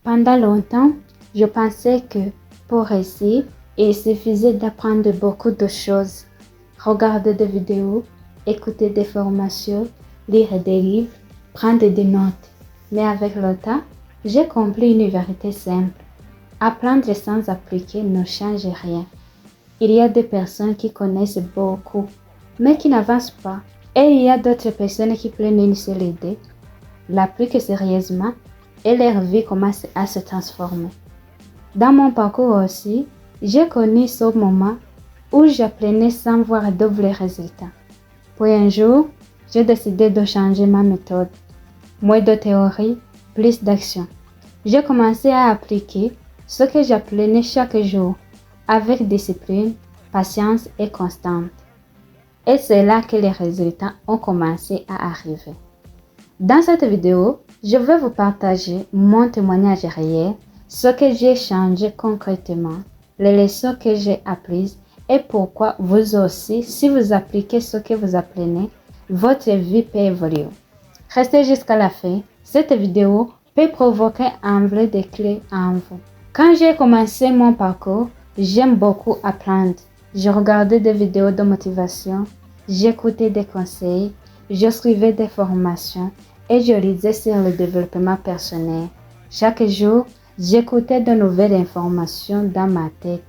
Pendant longtemps, je pensais que pour réussir, il suffisait d'apprendre beaucoup de choses, regarder des vidéos, écouter des formations, lire des livres, prendre des notes. Mais avec le temps, j'ai compris une vérité simple. Apprendre sans appliquer ne change rien. Il y a des personnes qui connaissent beaucoup, mais qui n'avancent pas. Et il y a d'autres personnes qui prennent une seule idée, l'appliquent sérieusement et leur vie commence à se transformer. Dans mon parcours aussi, j'ai connu ce moment où j'apprenais sans voir double résultat. Puis un jour, j'ai décidé de changer ma méthode. Moins de théorie, plus d'action. J'ai commencé à appliquer ce que j'apprenais chaque jour, avec discipline, patience et constance. Et c'est là que les résultats ont commencé à arriver. Dans cette vidéo, je vais vous partager mon témoignage réel, ce que j'ai changé concrètement, les leçons que j'ai apprises et pourquoi vous aussi, si vous appliquez ce que vous apprenez, votre vie peut évoluer. Restez jusqu'à la fin, cette vidéo peut provoquer un vrai déclic en vous. Quand j'ai commencé mon parcours, j'aime beaucoup apprendre. Je regardais des vidéos de motivation, j'écoutais des conseils, je suivais des formations et je lisais sur le développement personnel. Chaque jour, j'écoutais de nouvelles informations dans ma tête.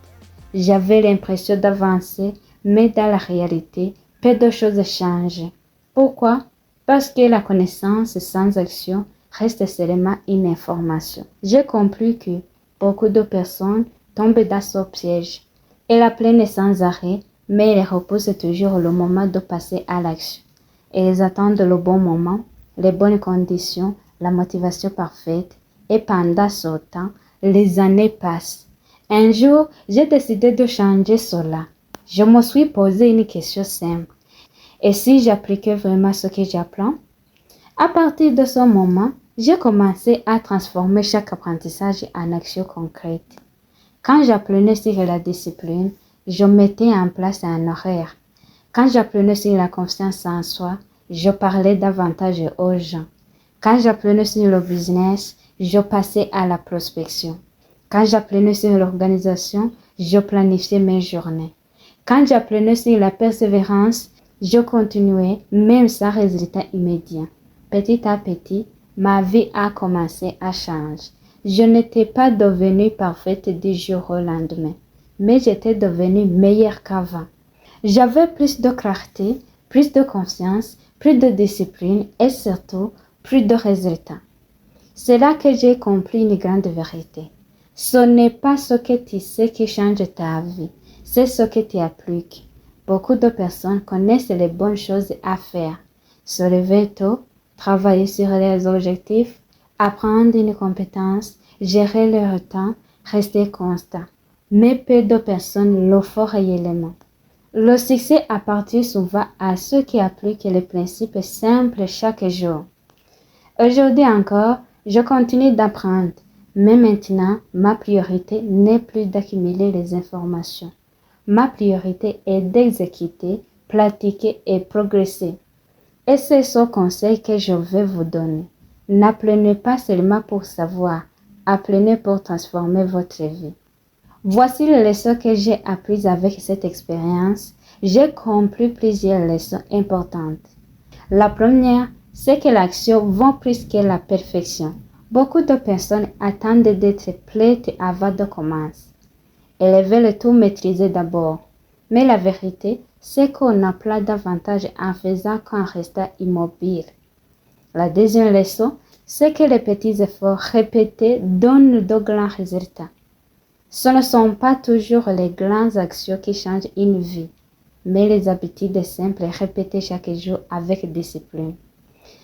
J'avais l'impression d'avancer, mais dans la réalité, peu de choses changent. Pourquoi? Parce que la connaissance sans action reste seulement une information. J'ai compris que beaucoup de personnes tombent dans ce piège. Elles apprennent sans arrêt, mais elles repoussent toujours le moment de passer à l'action. Elles attendent le bon moment, les bonnes conditions, la motivation parfaite, et pendant ce temps, les années passent. Un jour, j'ai décidé de changer cela. Je me suis posé une question simple. Et si j'appliquais vraiment ce que j'apprends? À partir de ce moment, j'ai commencé à transformer chaque apprentissage en action concrète. Quand j'apprenais sur la discipline, je mettais en place un horaire. Quand j'apprenais sur la confiance en soi, je parlais davantage aux gens. Quand j'apprenais sur le business, je passais à la prospection. Quand j'apprenais sur l'organisation, je planifiais mes journées. Quand j'apprenais sur la persévérance, je continuais même sans résultat immédiat. Petit à petit, ma vie a commencé à changer. Je n'étais pas devenue parfaite du jour au lendemain, mais j'étais devenue meilleure qu'avant. J'avais plus de clarté, plus de confiance, plus de discipline et surtout plus de résultats. C'est là que j'ai compris une grande vérité. Ce n'est pas ce que tu sais qui change ta vie, c'est ce que tu appliques. Beaucoup de personnes connaissent les bonnes choses à faire. Se lever tôt, travailler sur les objectifs, apprendre une compétence, gérer leur temps, rester constant. Mais peu de personnes le font réellement. Le succès appartient souvent à ceux qui appliquent les principes simples chaque jour. Aujourd'hui encore, je continue d'apprendre, mais maintenant, ma priorité n'est plus d'accumuler les informations. Ma priorité est d'exécuter, pratiquer et progresser. Et c'est ce conseil que je vais vous donner. N'apprenez pas seulement pour savoir, apprenez pour transformer votre vie. Voici les leçons que j'ai apprises avec cette expérience. J'ai compris plusieurs leçons importantes. La première, c'est que l'action vaut plus que la perfection. Beaucoup de personnes attendent d'être prêtes avant de commencer. Elles veulent tout maîtriser d'abord. Mais la vérité, c'est qu'on apprend davantage en faisant qu'en restant immobile. La deuxième leçon, c'est que les petits efforts répétés donnent de grands résultats. Ce ne sont pas toujours les grandes actions qui changent une vie, mais les habitudes simples répétées chaque jour avec discipline.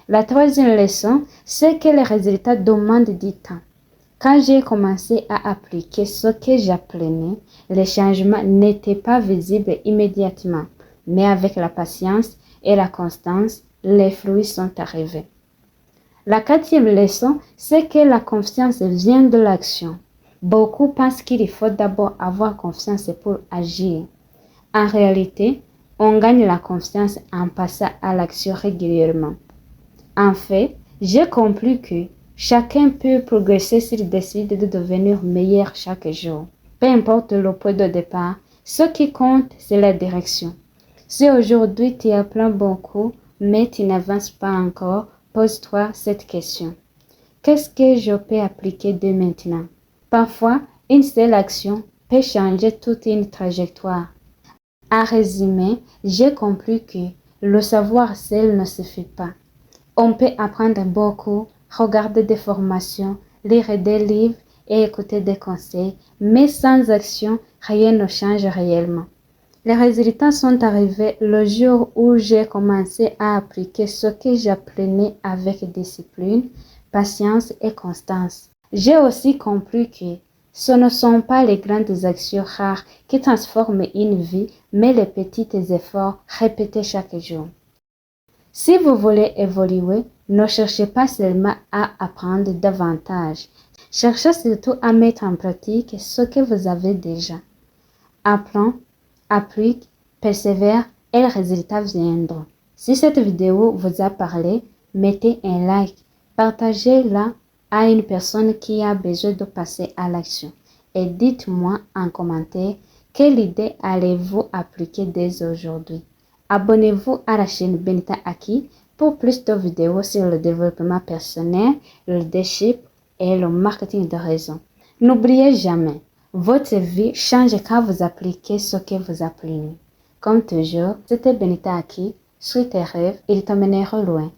La troisième leçon, c'est que les résultats demandent du temps. Quand j'ai commencé à appliquer ce que j'apprenais, les changements n'étaient pas visibles immédiatement, mais avec la patience et la constance, les fruits sont arrivés. La quatrième leçon, c'est que la confiance vient de l'action. Beaucoup pensent qu'il faut d'abord avoir confiance pour agir. En réalité, on gagne la confiance en passant à l'action régulièrement. En fait, j'ai compris que Chacun peut progresser s'il décide de devenir meilleur chaque jour. Peu importe le point de départ, ce qui compte, c'est la direction. Si aujourd'hui tu apprends beaucoup, mais tu n'avances pas encore, pose-toi cette question. Qu'est-ce que je peux appliquer dès maintenant? Parfois, une seule action peut changer toute une trajectoire. En résumé, j'ai compris que le savoir seul ne suffit pas. On peut apprendre beaucoup, regarder des formations, lire des livres et écouter des conseils, mais sans action, rien ne change réellement. Les résultats sont arrivés le jour où j'ai commencé à appliquer ce que j'apprenais avec discipline, patience et constance. J'ai aussi compris que ce ne sont pas les grandes actions rares qui transforment une vie, mais les petits efforts répétés chaque jour. Si vous voulez évoluer, ne cherchez pas seulement à apprendre davantage. Cherchez surtout à mettre en pratique ce que vous avez déjà. Apprends, applique, persévère et les résultats viendront. Si cette vidéo vous a parlé, mettez un like, partagez-la à une personne qui a besoin de passer à l'action et dites-moi en commentaire quelle idée allez-vous appliquer dès aujourd'hui. Abonnez-vous à la chaîne Benita Aki pour plus de vidéos sur le développement personnel, le leadership et le marketing de réseau. N'oubliez jamais, votre vie change quand vous appliquez ce que vous apprenez. Comme toujours, c'était Benita Aki, suis tes rêves, ils t'emmèneront loin.